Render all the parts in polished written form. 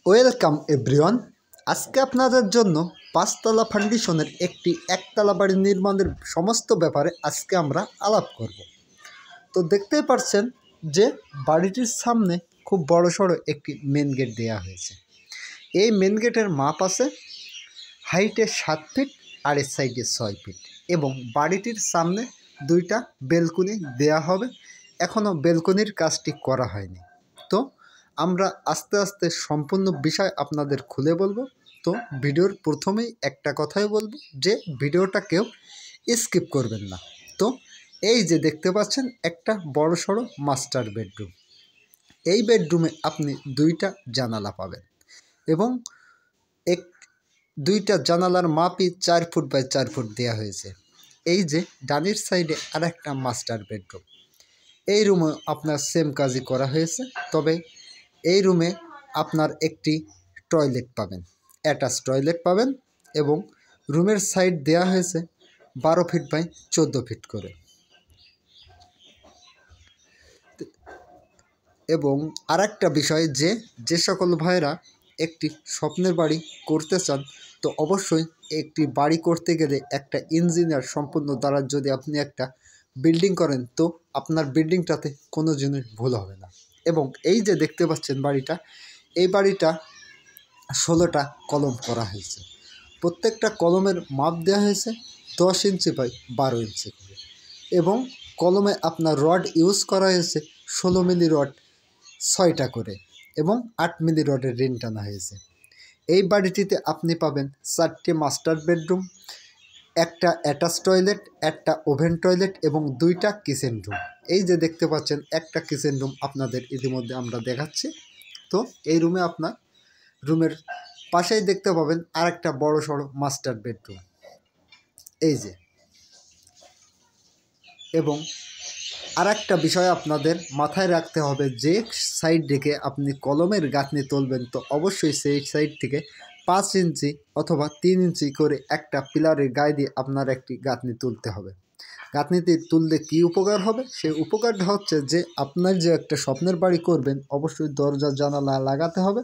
Welcome everyone. আজকে আপনাদের জন্য পাঁচতলা ফাউন্ডেশনের একটি একতলা বাড়ি নির্মাণের সমস্ত ব্যাপারে আজকে আমরা আলাপ করব। তো দেখতেই পাচ্ছেন যে বাড়িটির সামনে খুব বড়সড় একটি মেন গেট দেওয়া হয়েছে। এই মেন গেটের মাপ আছে হাইটে 7 ফিট আর এর সাইডে 6 ফিট এবং বাড়িটির সামনে দুইটা বেলকনি দেয়া হবে। এখনও বেলকনির কাজটি করা হয়নি। তো আমরা আস্তে আস্তে সম্পূর্ণ বিষয় আপনাদের খুলে বলবো। তো ভিডিওর প্রথমেই একটা কথাই বলবো যে ভিডিওটা কেউ স্কিপ করবেন না। তো এই যে দেখতে পাচ্ছেন একটা বড়সড় মাস্টার বেডরুম। এই বেডরুমে আপনি দুইটা জানালা পাবেন এবং দুইটা জানালার মাপই 4 ফুট বাই 4 ফুট দেওয়া হয়েছে। এই যে ডানির সাইডে আর একটা মাস্টার বেডরুম। এই রুমে আপনার সেম কাজই করা হয়েছে, তবে এই রুমে আপনার একটি টয়লেট পাবেন, অ্যাটাচ টয়লেট পাবেন এবং রুমের সাইড দেওয়া হয়েছে 12 ফিট বাই 14 ফিট করে। এবং আর একটা বিষয় যে সকল ভাইরা একটি স্বপ্নের বাড়ি করতে চান, তো অবশ্যই একটি বাড়ি করতে গেলে একটা ইঞ্জিনিয়ার সম্পূর্ণ দ্বারা যদি আপনি একটা বিল্ডিং করেন, তো আপনার বিল্ডিংটাতে কোনো জিনিস ভুল হবে না। এবং এই যে দেখতে পাচ্ছেন বাড়িটা, এই বাড়িটা 16টা কলম করা হয়েছে। প্রত্যেকটা কলমের মাপ দেওয়া হয়েছে 10 ইঞ্চি বাই 12 ইঞ্চি করে এবং কলমে আপনার রড ইউজ করা হয়েছে 16 মিলি রড 6টা করে এবং 8 মিলি রডের রিং টানা হয়েছে। এই বাড়িটিতে আপনি পাবেন 4টে মাস্টার বেডরুম, একটা অ্যাটাচ টয়লেট, একটা ওভেন টয়লেট এবং 2টা কিচেন রুম। এই যে দেখতে পাচ্ছেন একটা কিচেন রুম আপনাদের ইতিমধ্যে আমরা দেখাচ্ছি। তো এই রুমে আপনার রুমের পাশেই দেখতে পাবেন আর একটা বড়সড় মাস্টার বেডরুম। এই যে, এবং আর একটা বিষয় আপনাদের মাথায় রাখতে হবে, যে সাইড থেকে আপনি কলমের গাঁথনি তুলবেন, তো অবশ্যই সেই সাইড থেকে 5 ইঞ্চি অথবা 3 ইঞ্চি করে একটা পিলারের গায়ে দিয়ে আপনার একটি গাঁথনি তুলতে হবে। গাঁথনিতে তুললে কী উপকার হবে? সেই উপকারটা হচ্ছে যে আপনার যে একটা স্বপ্নের বাড়ি করবেন, অবশ্যই দরজা জানালা লাগাতে হবে।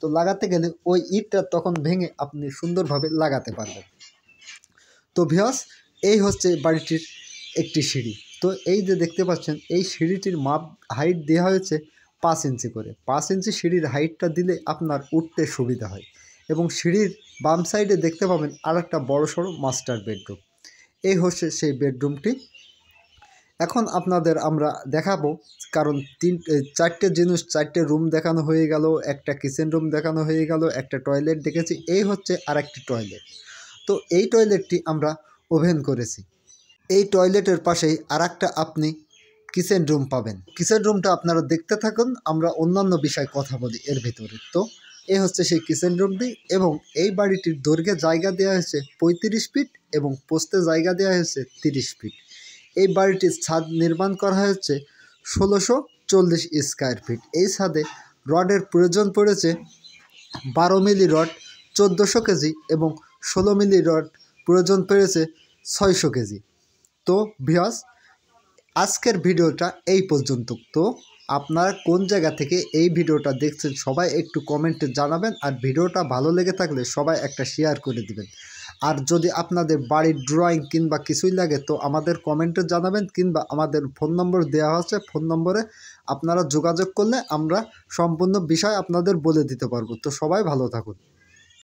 তো লাগাতে গেলে ওই ইটটা তখন ভেঙে আপনি সুন্দরভাবে লাগাতে পারবেন। তো ভিউয়ার্স, এই হচ্ছে বাড়িটির একটি সিঁড়ি। তো এই যে দেখতে পাচ্ছেন, এই সিঁড়িটির মাপ হাইট দেওয়া হয়েছে 5 ইঞ্চি করে। 5 ইঞ্চি সিঁড়ির হাইটটা দিলে আপনার উঠতে সুবিধা হয়। এবং সিঁড়ির বাম সাইডে দেখতে পাবেন আর একটা বড়সড় মাস্টার বেডরুম। এই হচ্ছে সেই বেডরুমটি। এখন আপনাদের আমরা দেখাবো, কারণ 4টে জিনিস, 4টে রুম দেখানো হয়ে গেল, একটা কিচেন রুম দেখানো হয়ে গেল, একটা টয়লেট দেখেছি, এই হচ্ছে আর একটি টয়লেট। তো এই টয়লেটটি আমরা ওভেন করেছি। এই টয়লেটের পাশেই আর একটা আপনি কিচেন রুম পাবেন। কিচেন রুমটা আপনারা দেখতে থাকুন, আমরা অন্যান্য বিষয়ে কথা বলি এর ভিতরে। তো এই হচ্ছে সেই কিচেন রুমটি এবং এই বাড়িটির দৈর্ঘ্যে জায়গা দেওয়া হয়েছে 35 ফিট এবং প্রস্থে জায়গা দেওয়া হয়েছে 30 ফিট। এই বাড়িটির ছাদ নির্মাণ করা হয়েছে 1640 স্কোয়ার ফিট। এই ছাদে রডের প্রয়োজন পড়েছে 12 মিলি রড 1400 কেজি এবং 16 মিলি রড প্রয়োজন পড়েছে 600 কেজি। তো ভিউয়ার্স, আজকের ভিডিওটা এই পর্যন্ত। তো আপনারা কোন জায়গা থেকে এই ভিডিওটা দেখছেন সবাই একটু কমেন্টে জানাবেন, আর ভিডিওটা ভালো লেগে থাকলে সবাই একটা শেয়ার করে দিবেন। আর যদি আপনাদের বাড়ির ড্রয়িং কিংবা কিছুই লাগে, তো আমাদের কমেন্টে জানাবেন, কিংবা আমাদের ফোন নম্বর দেওয়া আছে, ফোন নম্বরে আপনারা যোগাযোগ করলে আমরা সম্পূর্ণ বিষয় আপনাদের বলে দিতে পারবো। তো সবাই ভালো থাকুন।